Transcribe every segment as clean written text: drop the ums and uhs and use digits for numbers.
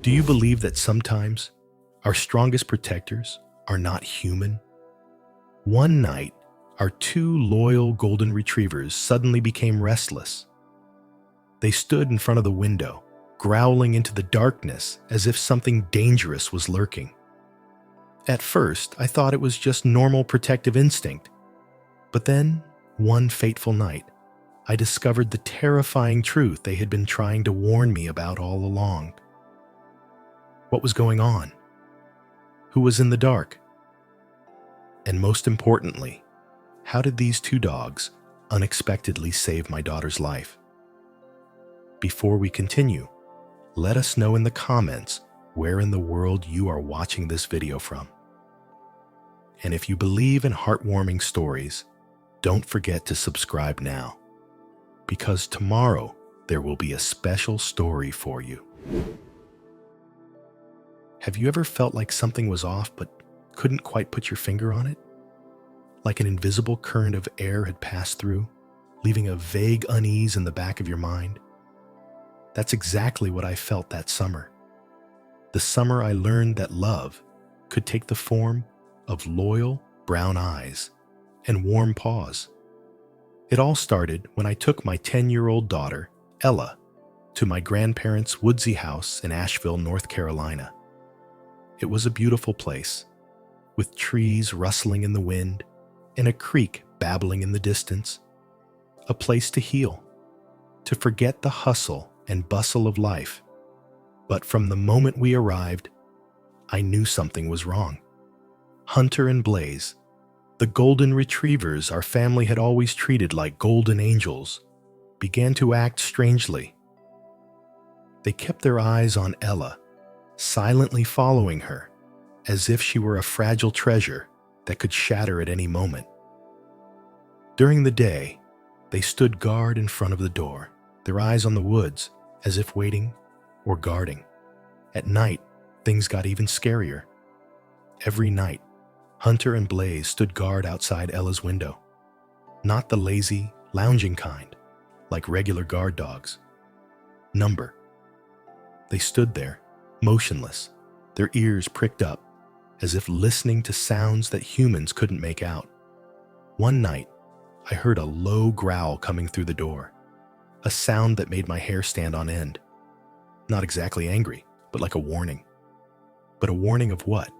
Do you believe that sometimes our strongest protectors are not human? One night, our two loyal golden retrievers suddenly became restless. They stood in front of the window, growling into the darkness as if something dangerous was lurking. At first, I thought it was just normal protective instinct. But then, one fateful night, I discovered the terrifying truth they had been trying to warn me about all along. What was going on? Who was in the dark? And most importantly, how did these two dogs unexpectedly save my daughter's life? Before we continue, let us know in the comments where in the world you are watching this video from. And if you believe in heartwarming stories, don't forget to subscribe now, because tomorrow there will be a special story for you. Have you ever felt like something was off but couldn't quite put your finger on it? Like an invisible current of air had passed through, leaving a vague unease in the back of your mind? That's exactly what I felt that summer. The summer I learned that love could take the form of loyal brown eyes and warm paws. It all started when I took my 10-year-old daughter, Ella, to my grandparents' woodsy house in Asheville, North Carolina. It was a beautiful place, with trees rustling in the wind and a creek babbling in the distance. A place to heal, to forget the hustle and bustle of life. But from the moment we arrived, I knew something was wrong. Hunter and Blaze, the golden retrievers our family had always treated like golden angels, began to act strangely. They kept their eyes on Ella, silently following her, as if she were a fragile treasure that could shatter at any moment. During the day, they stood guard in front of the door, their eyes on the woods, as if waiting or guarding. At night, things got even scarier. Every night, Hunter and Blaze stood guard outside Ella's window. Not the lazy, lounging kind, like regular guard dogs. Number. They stood there, motionless, their ears pricked up, as if listening to sounds that humans couldn't make out. One night, I heard a low growl coming through the door, a sound that made my hair stand on end. Not exactly angry, but like a warning. But a warning of what?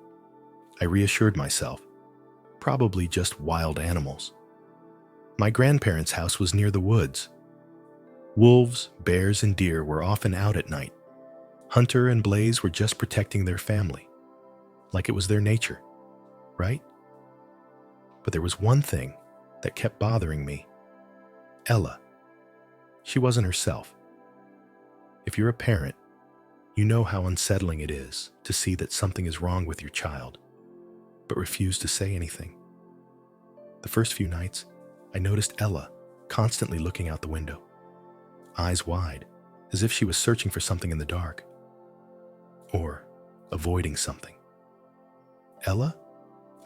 I reassured myself. Probably just wild animals. My grandparents' house was near the woods. Wolves, bears, and deer were often out at night. Hunter and Blaze were just protecting their family, like it was their nature, right? But there was one thing that kept bothering me. Ella. She wasn't herself. If you're a parent, you know how unsettling it is to see that something is wrong with your child, but refuse to say anything. The first few nights, I noticed Ella constantly looking out the window, eyes wide, as if she was searching for something in the dark, or avoiding something. Ella?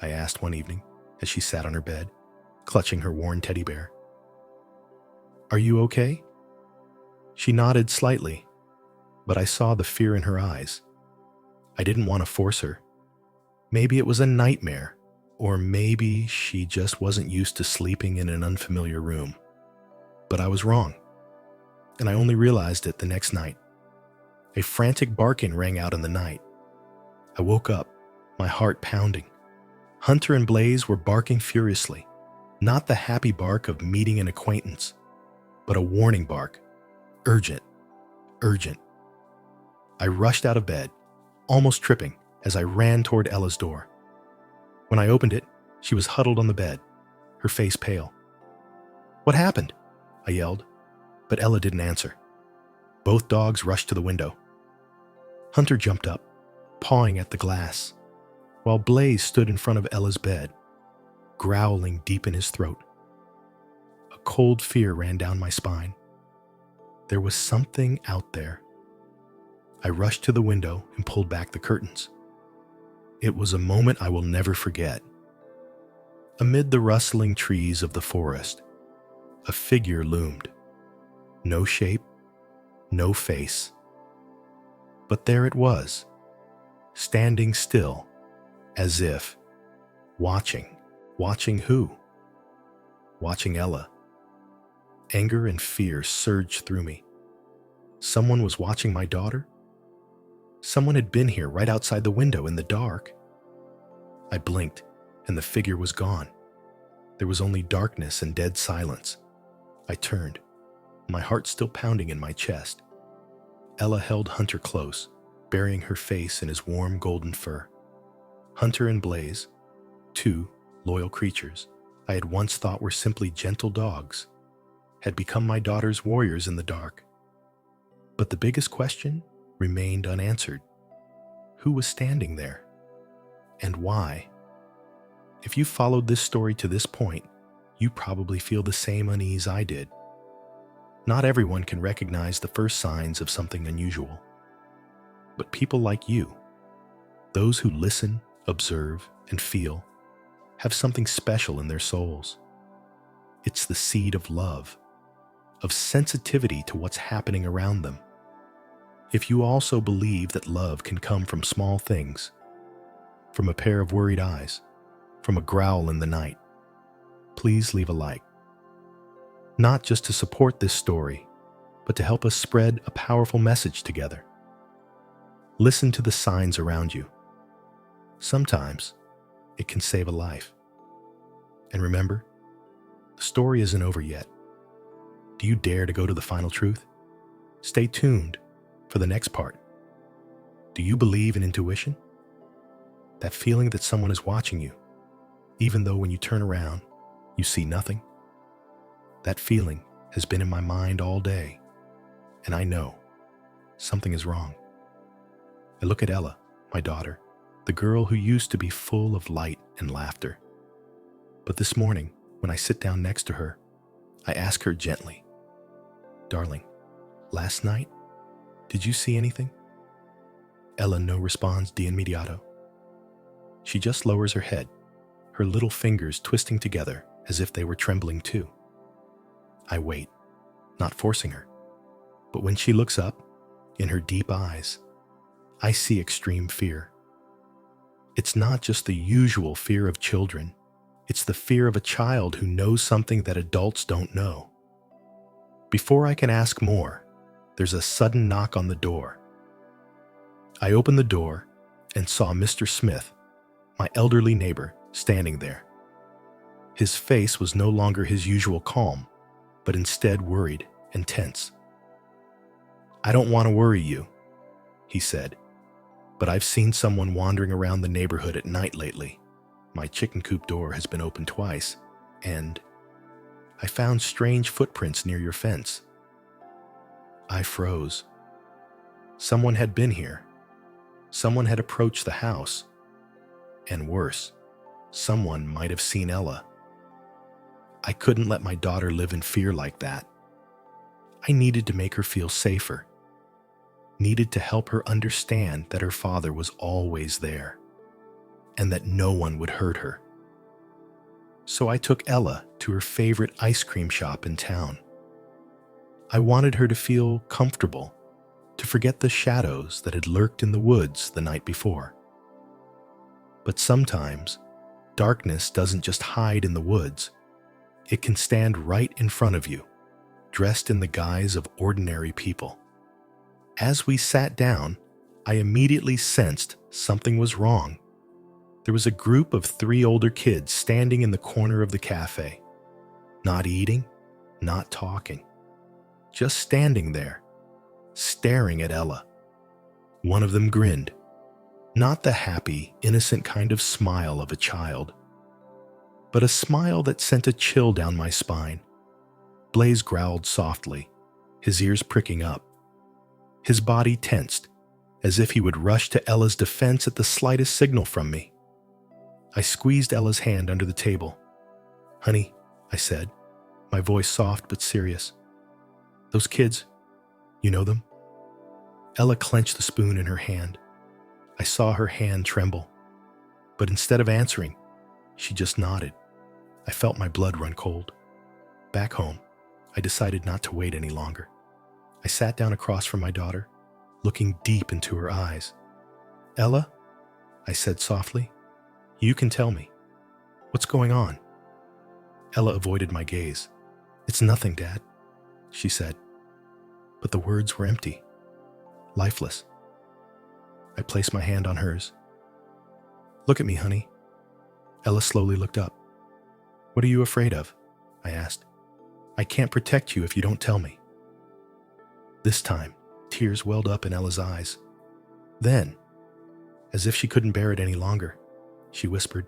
I asked one evening as she sat on her bed, clutching her worn teddy bear. Are you okay? She nodded slightly, but I saw the fear in her eyes. I didn't want to force her. Maybe it was a nightmare, or maybe she just wasn't used to sleeping in an unfamiliar room. But I was wrong, and I only realized it the next night. A frantic barking rang out in the night. I woke up, my heart pounding. Hunter and Blaze were barking furiously, not the happy bark of meeting an acquaintance, but a warning bark. Urgent, urgent. I rushed out of bed, almost tripping, as I ran toward Ella's door. When I opened it, she was huddled on the bed, her face pale. What happened? I yelled, but Ella didn't answer. Both dogs rushed to the window. Hunter jumped up, pawing at the glass, while Blaze stood in front of Ella's bed, growling deep in his throat. A cold fear ran down my spine. There was something out there. I rushed to the window and pulled back the curtains. It was a moment I will never forget. Amid the rustling trees of the forest, a figure loomed. No shape, no face, But there it was, standing still, as if watching. Watching who? Watching Ella. Anger and fear surged through me. Someone was watching my daughter? Someone had been here right outside the window in the dark. I blinked, and the figure was gone. There was only darkness and dead silence. I turned, my heart still pounding in my chest. Ella held Hunter close, burying her face in his warm golden fur. Hunter and Blaze, two loyal creatures I had once thought were simply gentle dogs, had become my daughter's warriors in the dark. But the biggest question remained unanswered. Who was standing there? And why? If you followed this story to this point, you probably feel the same unease I did. Not everyone can recognize the first signs of something unusual. But people like you, those who listen, observe, and feel, have something special in their souls. It's the seed of love, of sensitivity to what's happening around them. If you also believe that love can come from small things, from a pair of worried eyes, from a growl in the night, please leave a like. Not just to support this story, but to help us spread a powerful message together. Listen to the signs around you. Sometimes it can save a life. And remember, the story isn't over yet. Do you dare to go to the final truth? Stay tuned for the next part. Do you believe in intuition? That feeling that someone is watching you, even though when you turn around, you see nothing? That feeling has been in my mind all day, and I know something is wrong. I look at Ella, my daughter, the girl who used to be full of light and laughter. But this morning, when I sit down next to her, I ask her gently, "Darling, last night, did you see anything?" Ella no responds de inmediato. She just lowers her head, her little fingers twisting together as if they were trembling too. I wait, not forcing her. But when she looks up, in her deep eyes, I see extreme fear. It's not just the usual fear of children. It's the fear of a child who knows something that adults don't know. Before I can ask more, there's a sudden knock on the door. I opened the door and saw Mr. Smith, my elderly neighbor, standing there. His face was no longer his usual calm, but instead worried and tense. "I don't want to worry you," he said, "but I've seen someone wandering around the neighborhood at night lately. My chicken coop door has been opened twice, and I found strange footprints near your fence." I froze. Someone had been here. Someone had approached the house. And worse, someone might have seen Ella. I couldn't let my daughter live in fear like that. I needed to make her feel safer. Needed to help her understand that her father was always there, and that no one would hurt her. So I took Ella to her favorite ice cream shop in town. I wanted her to feel comfortable, to forget the shadows that had lurked in the woods the night before. But sometimes, darkness doesn't just hide in the woods. It can stand right in front of you, dressed in the guise of ordinary people. As we sat down, I immediately sensed something was wrong. There was a group of 3 older kids standing in the corner of the cafe, not eating, not talking, just standing there, staring at Ella. One of them grinned, not the happy, innocent kind of smile of a child, but a smile that sent a chill down my spine. Blaze growled softly, his ears pricking up. His body tensed, as if he would rush to Ella's defense at the slightest signal from me. I squeezed Ella's hand under the table. "Honey," I said, my voice soft but serious. "Those kids, you know them?" Ella clenched the spoon in her hand. I saw her hand tremble. But instead of answering, she just nodded. I felt my blood run cold. Back home, I decided not to wait any longer. I sat down across from my daughter, looking deep into her eyes. "Ella," I said softly, "you can tell me. What's going on?" Ella avoided my gaze. "It's nothing, Dad," she said. But the words were empty, lifeless. I placed my hand on hers. "Look at me, honey." Ella slowly looked up. "What are you afraid of?" I asked. "I can't protect you if you don't tell me." This time, tears welled up in Ella's eyes. Then, as if she couldn't bear it any longer, she whispered,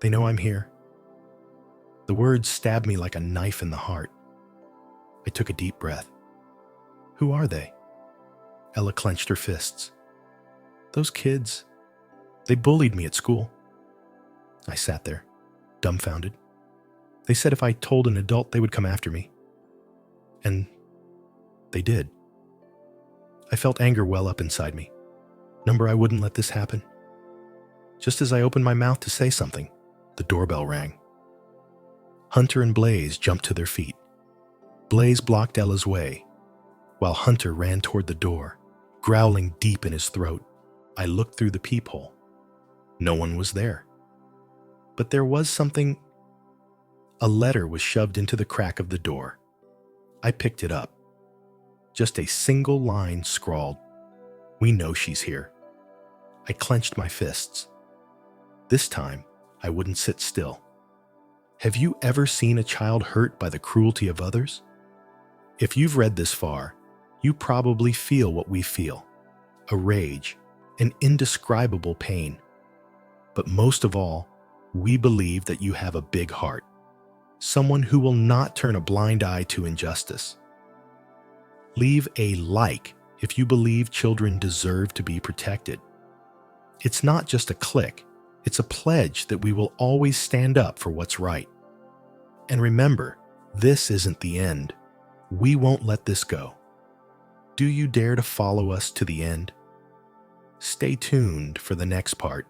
"They know I'm here." The words stabbed me like a knife in the heart. I took a deep breath. "Who are they?" Ella clenched her fists. "Those kids, they bullied me at school." I sat there, dumbfounded. They said if I told an adult, they would come after me. And they did. I felt anger well up inside me. Number, I wouldn't let this happen. Just as I opened my mouth to say something, the doorbell rang. Hunter and Blaze jumped to their feet. Blaze blocked Ella's way, while Hunter ran toward the door, growling deep in his throat. I looked through the peephole. No one was there. But there was something. A letter was shoved into the crack of the door. I picked it up. Just a single line scrawled, "We know she's here." I clenched my fists. This time, I wouldn't sit still. Have you ever seen a child hurt by the cruelty of others? If you've read this far, you probably feel what we feel: a rage, an indescribable pain. But most of all, we believe that you have a big heart, someone who will not turn a blind eye to injustice. Leave a like if you believe children deserve to be protected. It's not just a click, it's a pledge that we will always stand up for what's right. And remember, this isn't the end. We won't let this go. Do you dare to follow us to the end? Stay tuned for the next part.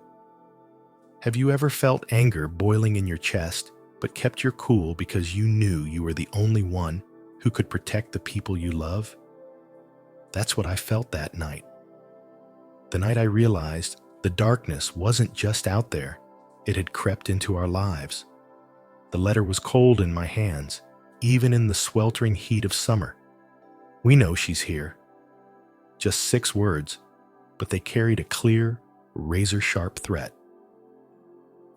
Have you ever felt anger boiling in your chest, but kept your cool because you knew you were the only one who could protect the people you love? That's what I felt that night. The night I realized the darkness wasn't just out there, it had crept into our lives. The letter was cold in my hands, even in the sweltering heat of summer. We know she's here. Just 6 words, but they carried a clear, razor-sharp threat.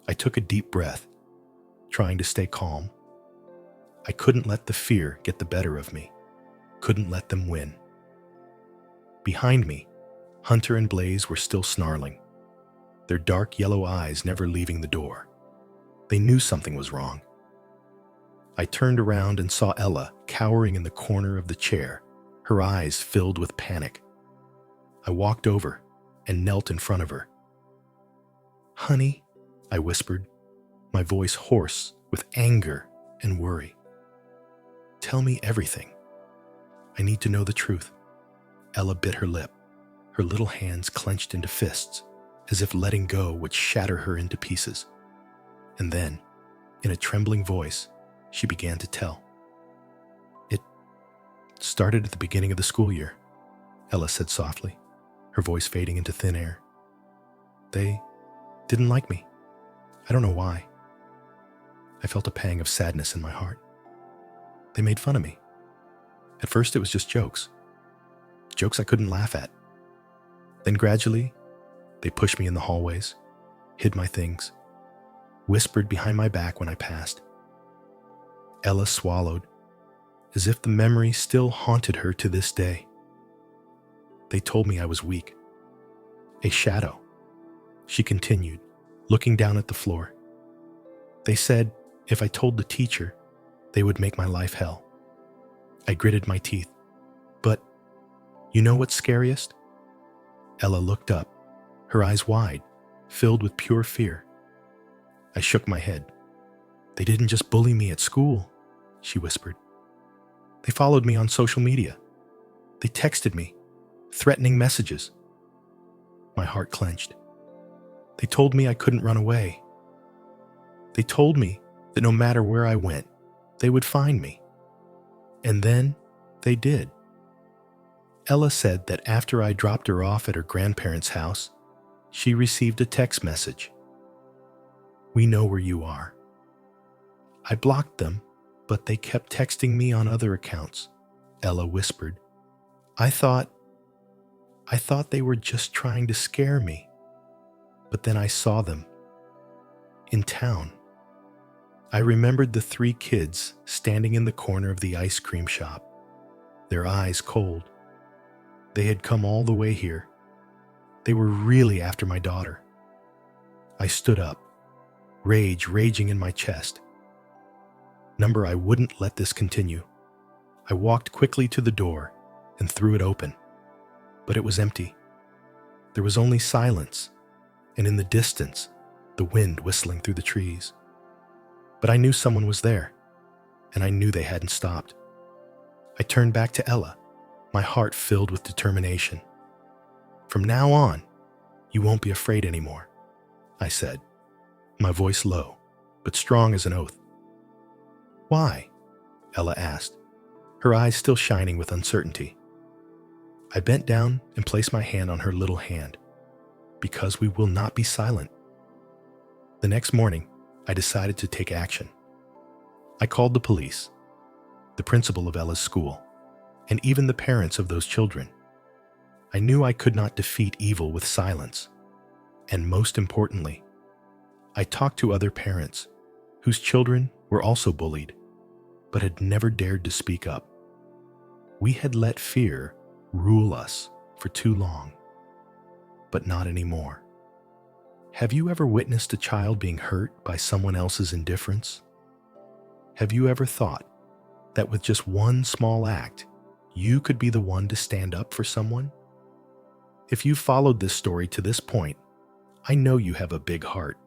I took a deep breath, trying to stay calm. I couldn't let the fear get the better of me, couldn't let them win. Behind me, Hunter and Blaze were still snarling, their dark yellow eyes never leaving the door. They knew something was wrong. I turned around and saw Ella cowering in the corner of the chair, her eyes filled with panic. I walked over and knelt in front of her. "Honey," I whispered, my voice hoarse with anger and worry. "Tell me everything. I need to know the truth." Ella bit her lip, her little hands clenched into fists, as if letting go would shatter her into pieces. And then, in a trembling voice, she began to tell. "It started at the beginning of the school year," Ella said softly, her voice fading into thin air. "They didn't like me. I don't know why." I felt a pang of sadness in my heart. They made fun of me. At first it was just jokes I couldn't laugh at. Then gradually, they pushed me in the hallways, hid my things, whispered behind my back when I passed. Ella swallowed, as if the memory still haunted her to this day. They told me I was weak, a shadow. She continued, looking down at the floor. They said if I told the teacher, they would make my life hell. I gritted my teeth. But you know what's scariest? Ella looked up, her eyes wide, filled with pure fear. I shook my head. "They didn't just bully me at school," she whispered. "They followed me on social media. They texted me, threatening messages." My heart clenched. "They told me I couldn't run away. They told me that no matter where I went, they would find me. And then they did." Ella said that after I dropped her off at her grandparents' house, she received a text message. "We know where you are." I blocked them, but they kept texting me on other accounts, Ella whispered. I thought they were just trying to scare me. But then I saw them. In town. I remembered the 3 kids standing in the corner of the ice cream shop, their eyes cold. They had come all the way here. They were really after my daughter. I stood up, rage raging in my chest. Number, I wouldn't let this continue. I walked quickly to the door and threw it open. But it was empty. There was only silence, and in the distance, the wind whistling through the trees. But I knew someone was there, and I knew they hadn't stopped. I turned back to Ella, my heart filled with determination. "From now on, you won't be afraid anymore," I said, my voice low, but strong as an oath. "Why?" Ella asked, her eyes still shining with uncertainty. I bent down and placed my hand on her little hand. "Because we will not be silent." The next morning, I decided to take action. I called the police, the principal of Ella's school, and even the parents of those children. I knew I could not defeat evil with silence. And most importantly, I talked to other parents whose children were also bullied, but had never dared to speak up. We had let fear rule us for too long, but not anymore. Have you ever witnessed a child being hurt by someone else's indifference? Have you ever thought that with just one small act, you could be the one to stand up for someone? If you followed this story to this point, I know you have a big heart.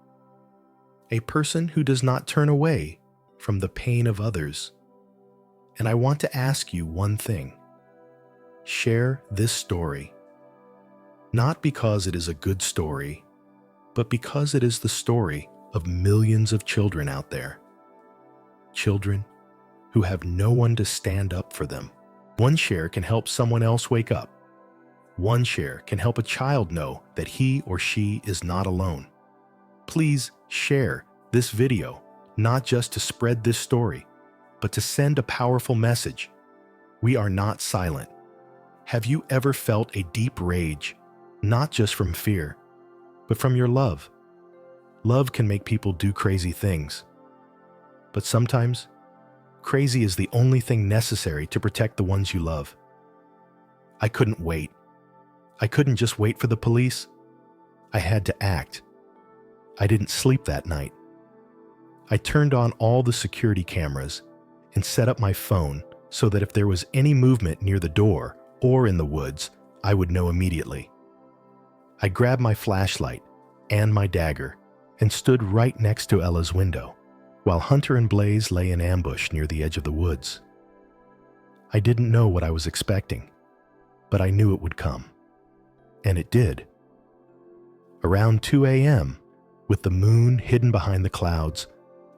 A person who does not turn away from the pain of others. And I want to ask you one thing. Share this story. Not because it is a good story, but because it is the story of millions of children out there. Children who have no one to stand up for them. One share can help someone else wake up. One share can help a child know that he or she is not alone. Please share this video, not just to spread this story, but to send a powerful message. We are not silent. Have you ever felt a deep rage, not just from fear, but from your love? Love can make people do crazy things. But sometimes, crazy is the only thing necessary to protect the ones you love. I couldn't wait. I couldn't just wait for the police. I had to act. I didn't sleep that night. I turned on all the security cameras and set up my phone so that if there was any movement near the door or in the woods, I would know immediately. I grabbed my flashlight and my dagger and stood right next to Ella's window, while Hunter and Blaze lay in ambush near the edge of the woods. I didn't know what I was expecting, but I knew it would come. And it did. Around 2 a.m., with the moon hidden behind the clouds,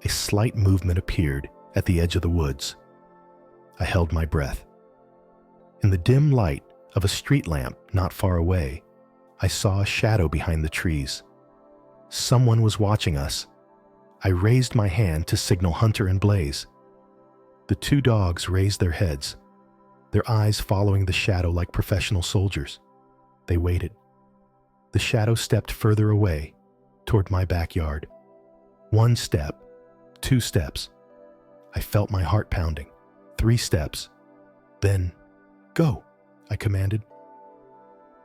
a slight movement appeared at the edge of the woods. I held my breath. In the dim light of a street lamp not far away, I saw a shadow behind the trees. Someone was watching us. I raised my hand to signal Hunter and Blaze. The 2 dogs raised their heads, their eyes following the shadow like professional soldiers. They waited. The shadow stepped further away, toward my backyard. 1 step, 2 steps. I felt my heart pounding. 3 steps. Then, "Go," I commanded.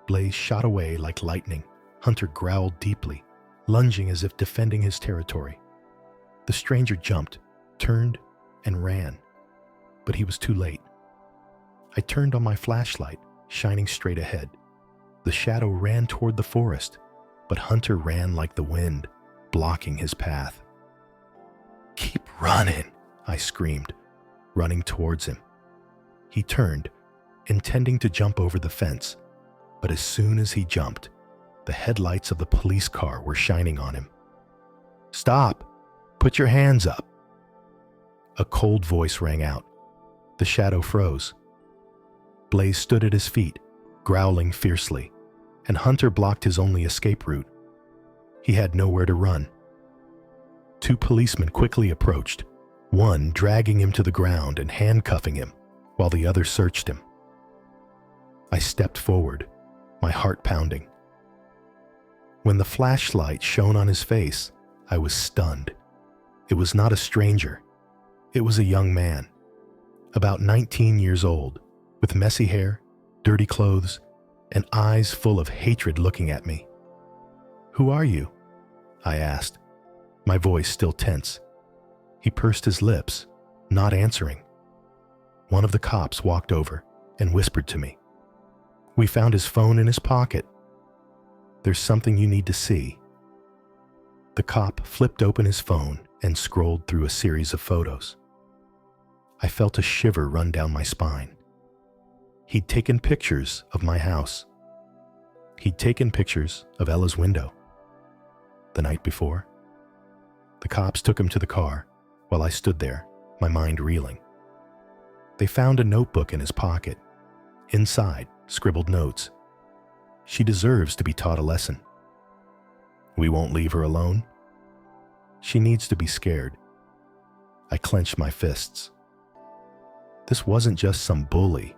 Blaze shot away like lightning. Hunter growled deeply, lunging as if defending his territory. The stranger jumped, turned, and ran, but he was too late. I turned on my flashlight, shining straight ahead. The shadow ran toward the forest, but Hunter ran like the wind, blocking his path. "Keep running," I screamed, running towards him. He turned, intending to jump over the fence, but as soon as he jumped, the headlights of the police car were shining on him. "Stop! Put your hands up!" A cold voice rang out. The shadow froze. Blaze stood at his feet, growling fiercely, and Hunter blocked his only escape route. He had nowhere to run. Two policemen quickly approached, one dragging him to the ground and handcuffing him, while the other searched him. I stepped forward, my heart pounding. When the flashlight shone on his face, I was stunned. It was not a stranger. It was a young man, about 19 years old, with messy hair, dirty clothes, and eyes full of hatred looking at me. "Who are you?" I asked, my voice still tense. He pursed his lips, not answering. One of the cops walked over and whispered to me. "We found his phone in his pocket. There's something you need to see." The cop flipped open his phone and scrolled through a series of photos. I felt a shiver run down my spine. He'd taken pictures of my house. He'd taken pictures of Ella's window. The night before, the cops took him to the car while I stood there, my mind reeling. They found a notebook in his pocket. Inside, scribbled notes. "She deserves to be taught a lesson. We won't leave her alone. She needs to be scared." I clenched my fists. This wasn't just some bully.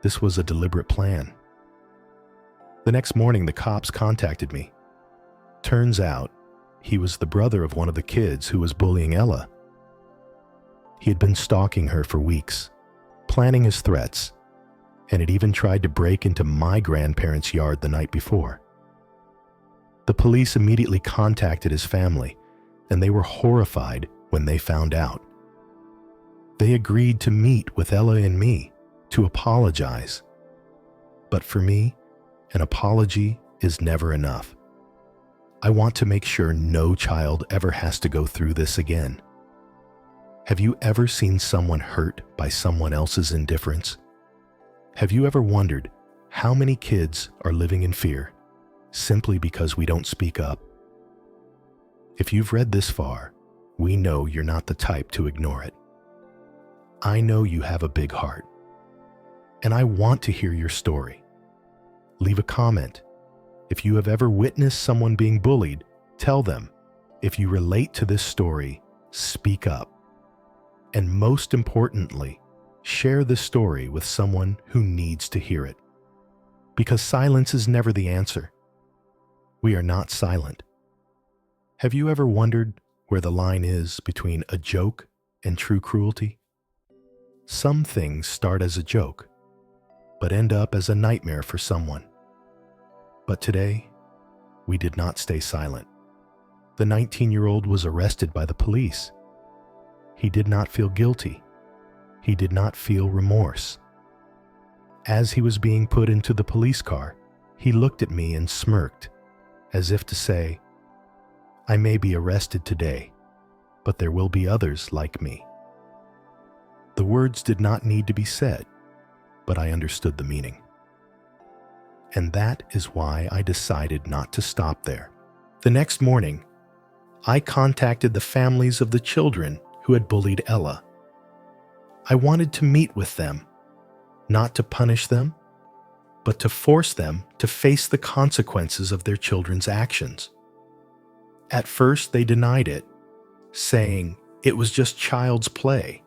This was a deliberate plan. The next morning, the cops contacted me. Turns out, he was the brother of one of the kids who was bullying Ella. He had been stalking her for weeks, planning his threats, and had even tried to break into my grandparents' yard the night before. The police immediately contacted his family, and they were horrified when they found out. They agreed to meet with Ella and me to apologize. But for me, an apology is never enough. I want to make sure no child ever has to go through this again. Have you ever seen someone hurt by someone else's indifference? Have you ever wondered how many kids are living in fear simply because we don't speak up? If you've read this far, we know you're not the type to ignore it. I know you have a big heart, and I want to hear your story. Leave a comment. If you have ever witnessed someone being bullied, tell them. If you relate to this story, speak up. And most importantly, share this story with someone who needs to hear it. Because silence is never the answer. We are not silent. Have you ever wondered where the line is between a joke and true cruelty? Some things start as a joke, but end up as a nightmare for someone. But today, we did not stay silent. The 19-year-old was arrested by the police. He did not feel guilty. He did not feel remorse. As he was being put into the police car, he looked at me and smirked, as if to say, "I may be arrested today, but there will be others like me." The words did not need to be said, but I understood the meaning. And that is why I decided not to stop there. The next morning, I contacted the families of the children who had bullied Ella. I wanted to meet with them, not to punish them, but to force them to face the consequences of their children's actions. At first, they denied it, saying it was just child's play.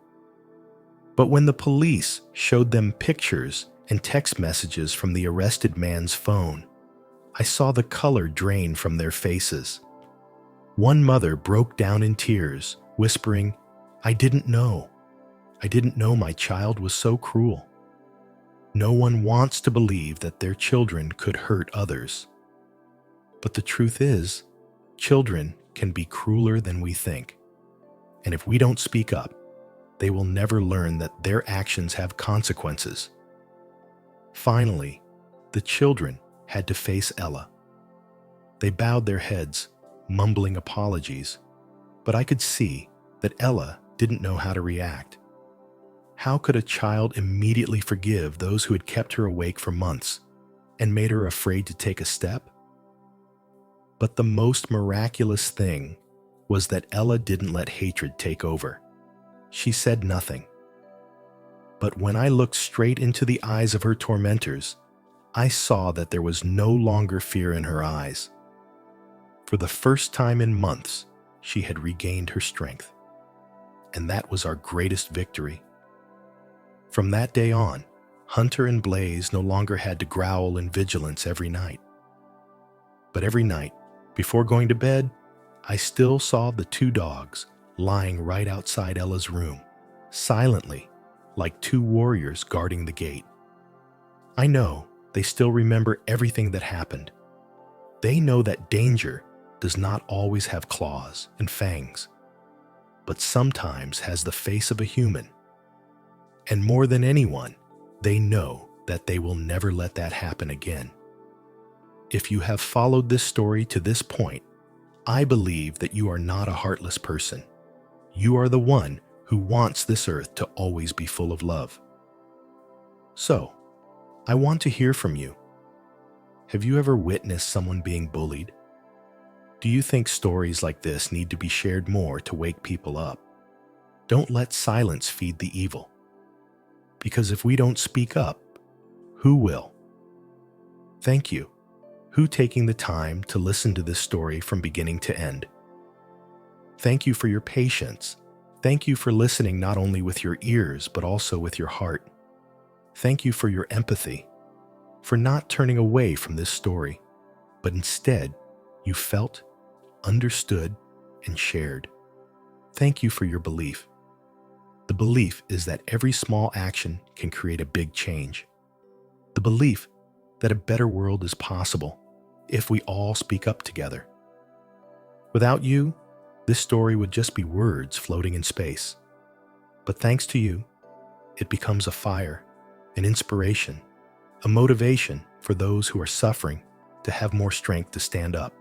But when the police showed them pictures and text messages from the arrested man's phone, I saw the color drain from their faces. One mother broke down in tears, whispering, "I didn't know. I didn't know my child was so cruel." No one wants to believe that their children could hurt others. But the truth is, children can be crueler than we think. And if we don't speak up, they will never learn that their actions have consequences. Finally, the children had to face Ella. They bowed their heads, mumbling apologies, but I could see that Ella didn't know how to react. How could a child immediately forgive those who had kept her awake for months and made her afraid to take a step? But the most miraculous thing was that Ella didn't let hatred take over. She said nothing. But when I looked straight into the eyes of her tormentors, I saw that there was no longer fear in her eyes. For the first time in months, she had regained her strength. And that was our greatest victory. From that day on, Hunter and Blaze no longer had to growl in vigilance every night. But every night, before going to bed, I still saw the two dogs lying right outside Ella's room, silently, like two warriors guarding the gate. I know they still remember everything that happened. They know that danger does not always have claws and fangs, but sometimes has the face of a human. And more than anyone, they know that they will never let that happen again. If you have followed this story to this point, I believe that you are not a heartless person. You are the one who wants this earth to always be full of love. So, I want to hear from you. Have you ever witnessed someone being bullied? Do you think stories like this need to be shared more to wake people up? Don't let silence feed the evil. Because if we don't speak up, who will? Thank you. Who taking the time to listen to this story from beginning to end. Thank you for your patience. Thank you for listening not only with your ears, but also with your heart. Thank you for your empathy, for not turning away from this story, but instead you felt, understood, and shared. Thank you for your belief. The belief is that every small action can create a big change. The belief that a better world is possible if we all speak up together. Without you, this story would just be words floating in space. But thanks to you, it becomes a fire, an inspiration, a motivation for those who are suffering to have more strength to stand up.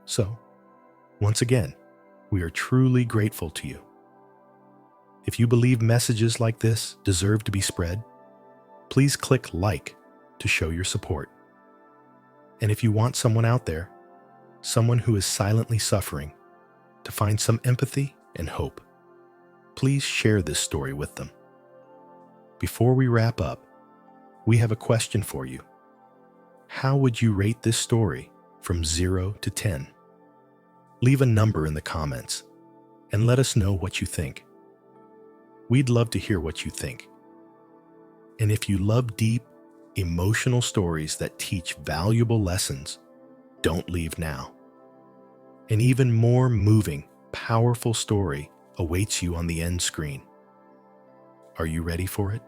So, once again, we are truly grateful to you. If you believe messages like this deserve to be spread, please click like to show your support. And if you want someone out there, someone who is silently suffering, to find some empathy and hope, please share this story with them. Before we wrap up, we have a question for you. How would you rate this story from 0 to 10? Leave a number in the comments and let us know what you think. We'd love to hear what you think. And if you love deep, emotional stories that teach valuable lessons, don't leave now. An even more moving, powerful story awaits you on the end screen. Are you ready for it?